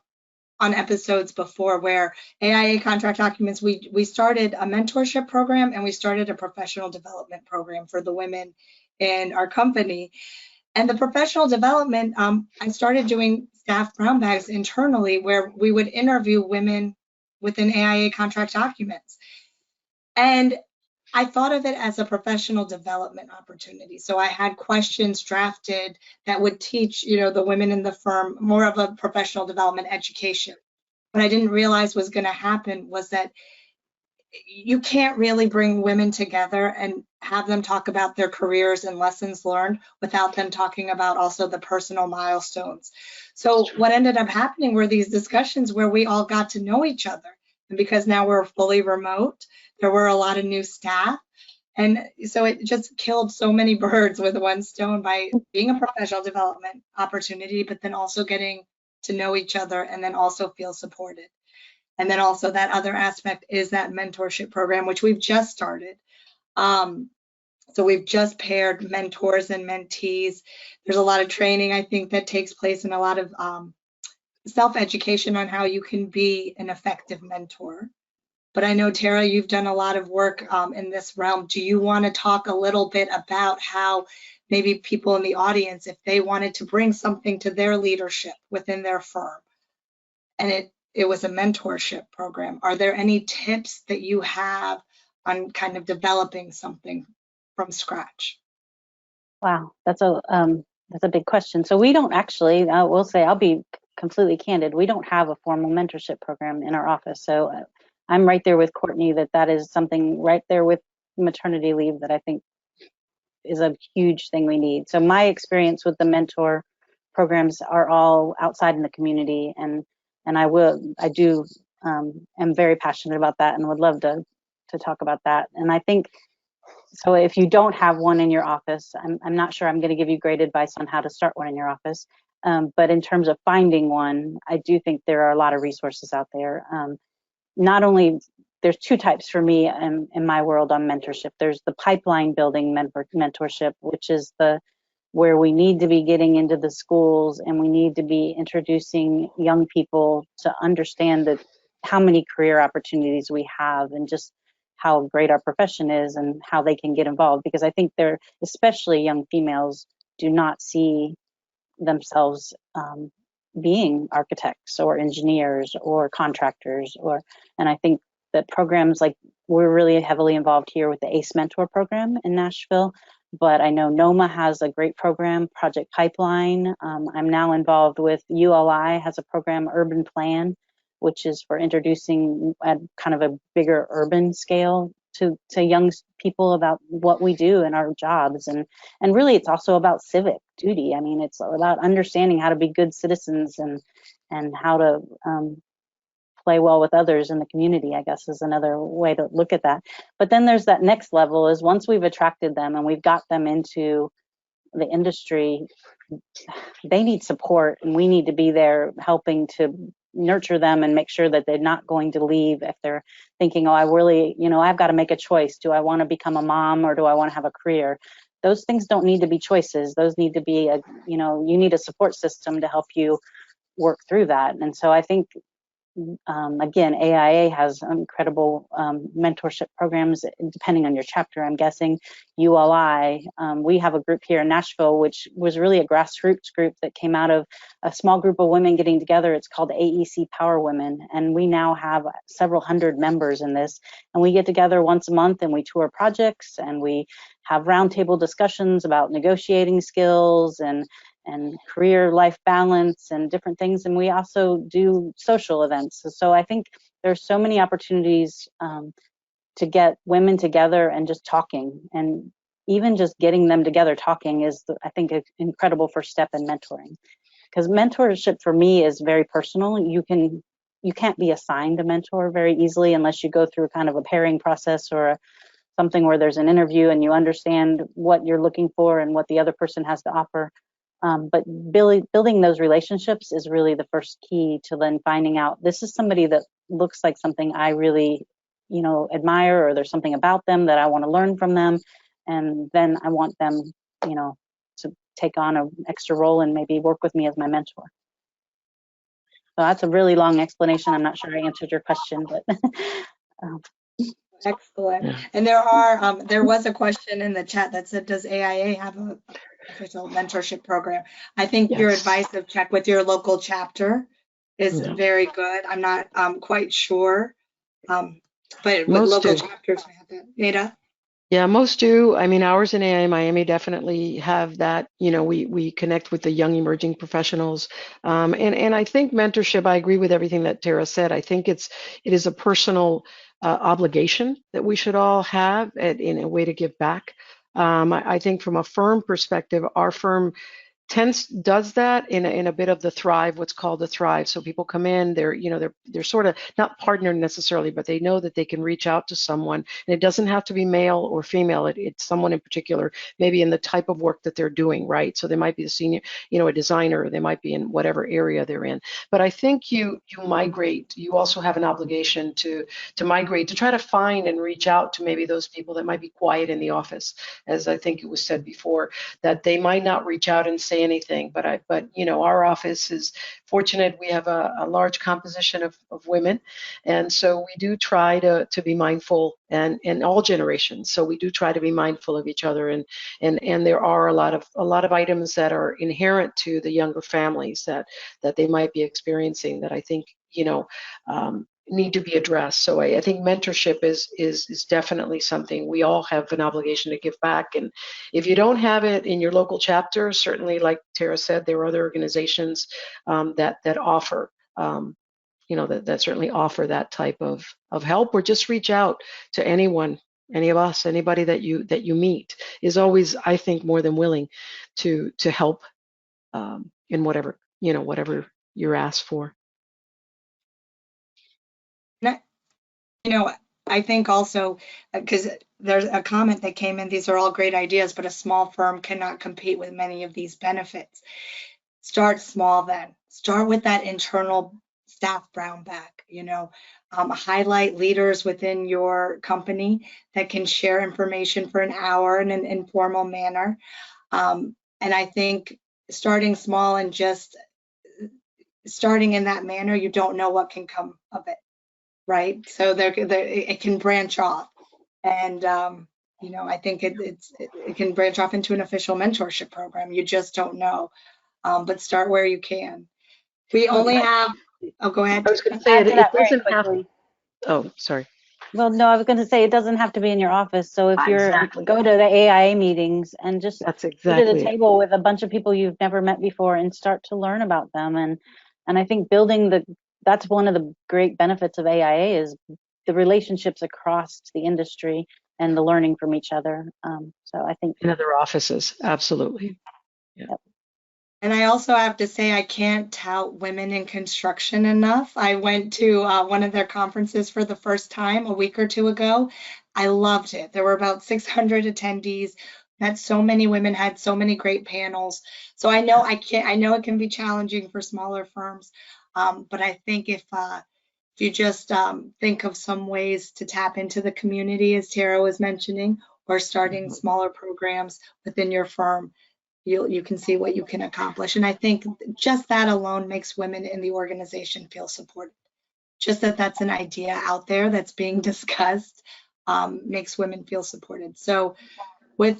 on episodes before, where AIA Contract Documents, we started a mentorship program and we started a professional development program for the women in our company. And the professional development, I started doing staff brown bags internally, where we would interview women within AIA Contract Documents. And I thought of it as a professional development opportunity. So I had questions drafted that would teach, the women in the firm more of a professional development education. What I didn't realize was going to happen was that you can't really bring women together and have them talk about their careers and lessons learned without them talking about also the personal milestones. So what ended up happening were these discussions where we all got to know each other. And because now we're fully remote, there were a lot of new staff. And so it just killed so many birds with one stone by being a professional development opportunity, but then also getting to know each other and then also feel supported. And then also that other aspect is that mentorship program, which we've just started. So we've just paired mentors and mentees. There's a lot of training, I think, that takes place, and a lot of self-education on how you can be an effective mentor. But I know, Tara, you've done a lot of work in this realm. Do you want to talk a little bit about how maybe people in the audience, if they wanted to bring something to their leadership within their firm, and it was a mentorship program, are there any tips that you have on kind of developing something from scratch? Wow, that's a big question. So we don't actually, I will say, I'll be completely candid, we don't have a formal mentorship program in our office. So I'm right there with Courtney that is something right there with maternity leave that I think is a huge thing we need. So my experience with the mentor programs are all outside in the community, and am very passionate about that and would love to talk about that. And I think, so if you don't have one in your office, I'm not sure I'm going to give you great advice on how to start one in your office. But in terms of finding one, I do think there are a lot of resources out there. Not only, there's two types for me in my world on mentorship. There's the pipeline building mentorship, which is where we need to be getting into the schools and we need to be introducing young people to understand that how many career opportunities we have and just how great our profession is and how they can get involved. Because I think especially young females, do not see themselves being architects or engineers or contractors, and I think that programs like, we're really heavily involved here with the ACE Mentor program in Nashville, but I know NOMA has a great program, Project Pipeline. I'm now involved with ULI has a program, Urban Plan, which is for introducing at kind of a bigger urban scale to young people about what we do in our jobs. And really it's also about civic duty. I mean, it's about understanding how to be good citizens and how to play well with others in the community, I guess, is another way to look at that. But then there's that next level, is once we've attracted them and we've got them into the industry, they need support, and we need to be there helping to nurture them and make sure that they're not going to leave if they're thinking, oh, I really, I've got to make a choice. Do I want to become a mom or do I want to have a career? Those things don't need to be choices. Those need to be, you need a support system to help you work through that. And so I think, again, AIA has incredible mentorship programs, depending on your chapter, I'm guessing. ULI, we have a group here in Nashville, which was really a grassroots group that came out of a small group of women getting together. It's called AEC Power Women, and we now have several hundred members in this. And we get together once a month and we tour projects and we have roundtable discussions about negotiating skills and career life balance and different things. And we also do social events. So I think there's so many opportunities to get women together and just talking, and even just getting them together talking is, I think, an incredible first step in mentoring. Because mentorship for me is very personal. You can't be assigned a mentor very easily unless you go through kind of a pairing process or something where there's an interview and you understand what you're looking for and what the other person has to offer. But building those relationships is really the first key to then finding out, this is somebody that looks like something I really, admire, or there's something about them that I want to learn from them. And then I want them, to take on an extra role and maybe work with me as my mentor. So that's a really long explanation. I'm not sure I answered your question, but. Excellent. Yeah. And there was a question in the chat that said, does AIA have an official mentorship program? I think your Yes. advice of check with your local chapter is very good. I'm not quite sure, but with local chapters, we have that. Nada? Yeah, most do. I mean, ours in AIA Miami definitely have that. We connect with the young emerging professionals, and I think mentorship. I agree with everything that Tara said. I think it is a personal obligation that we should all have in a way to give back. I think from a firm perspective, our firm does that in a bit of the Thrive, what's called the Thrive. So people come in, they're sort of not partnered necessarily, but they know that they can reach out to someone, and it doesn't have to be male or female. It's someone in particular, maybe in the type of work that they're doing, right? So they might be a senior, a designer, or they might be in whatever area they're in. But I think you migrate. You also have an obligation to migrate, to try to find and reach out to maybe those people that might be quiet in the office, as I think it was said before, that they might not reach out and say anything, but our office is fortunate. We have a large composition of women, and so we do try to be mindful, and in all generations. So we do try to be mindful of each other, and there are a lot of items that are inherent to the younger families that they might be experiencing that I think need to be addressed. So I think mentorship is definitely something we all have an obligation to give back. And if you don't have it in your local chapter, certainly, like Tara said, there are other organizations that offer, that certainly offer that type of help, or just reach out to anyone, any of us, anybody that you meet is always, I think, more than willing to help in whatever you're asked for. I think also, because there's a comment that came in, these are all great ideas, but a small firm cannot compete with many of these benefits. Start small then. Start with that internal staff brown bag, highlight leaders within your company that can share information for an hour in an informal manner. And I think starting small and just starting in that manner, you don't know what can come of it. Right, so it can branch off, and I think it can branch off into an official mentorship program. You just don't know, but start where you can. We only have. Oh, go ahead. I was going to say it doesn't have. Oh, sorry. Well, no, I was going to say it doesn't have to be in your office. So if go to the AIA meetings and just sit at a table with a bunch of people you've never met before and start to learn about them, and I think that's one of the great benefits of AIA is the relationships across the industry and the learning from each other. So I think in other offices, absolutely. Yeah. Yep. And I also have to say, I can't tout women in construction enough. I went to one of their conferences for the first time a week or two ago. I loved it. There were about 600 attendees. Met so many women, had so many great panels. So I know it can be challenging for smaller firms. But I think if you just think of some ways to tap into the community, as Tara was mentioning, or starting smaller programs within your firm, you can see what you can accomplish. And I think just that alone makes women in the organization feel supported. Just that's an idea out there that's being discussed makes women feel supported. So I'm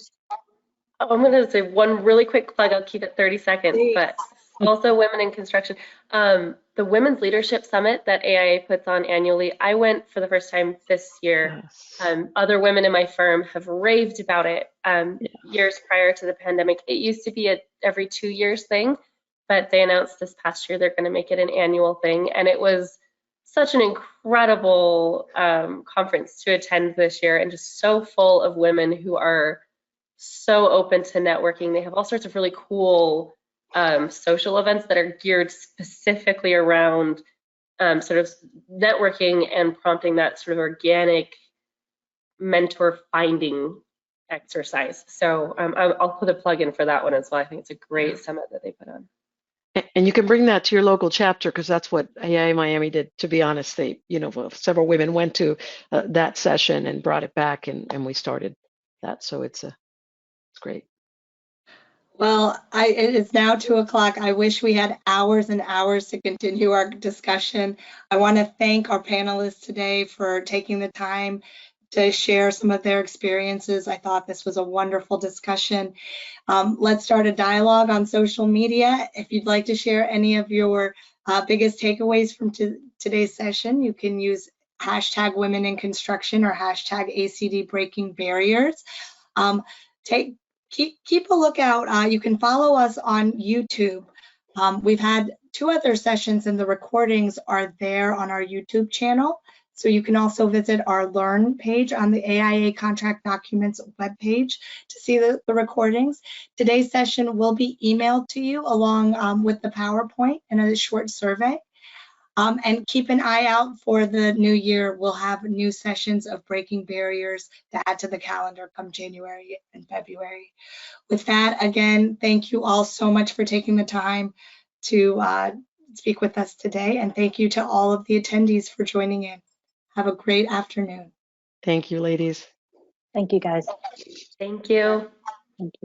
going to say one really quick plug. I'll keep it 30 seconds, but Also women in construction. The Women's Leadership Summit that AIA puts on annually, I went for the first time this year. Yes. Other women in my firm have raved about it. Yeah. Years prior to the pandemic, it used to be a every 2 years thing, but they announced this past year they're going to make it an annual thing, and it was such an incredible conference to attend this year, and just so full of women who are so open to networking. They have all sorts of really cool social events that are geared specifically around sort of networking and prompting that sort of organic mentor finding exercise. So I'll put a plug in for that one as well. I think it's a great summit that they put on. And you can bring that to your local chapter, because that's what AIA Miami did. To be honest, they, several women went to that session and brought it back, and we started that. So it's great. Well, it is now 2:00. I wish we had hours and hours to continue our discussion. I want to thank our panelists today for taking the time to share some of their experiences. I thought this was a wonderful discussion. Let's start a dialogue on social media. If you'd like to share any of your biggest takeaways from today's session, you can use hashtag Women in Construction or hashtag ACD Breaking Barriers. Keep a lookout. You can follow us on YouTube. We've had 2 other sessions, and the recordings are there on our YouTube channel. So you can also visit our Learn page on the AIA Contract Documents webpage to see the recordings. Today's session will be emailed to you along with the PowerPoint and a short survey. And keep an eye out for the new year. We'll have new sessions of Breaking Barriers to add to the calendar come January and February. With that, again, thank you all so much for taking the time to speak with us today. And thank you to all of the attendees for joining in. Have a great afternoon. Thank you, ladies. Thank you, guys. Thank you. Thank you.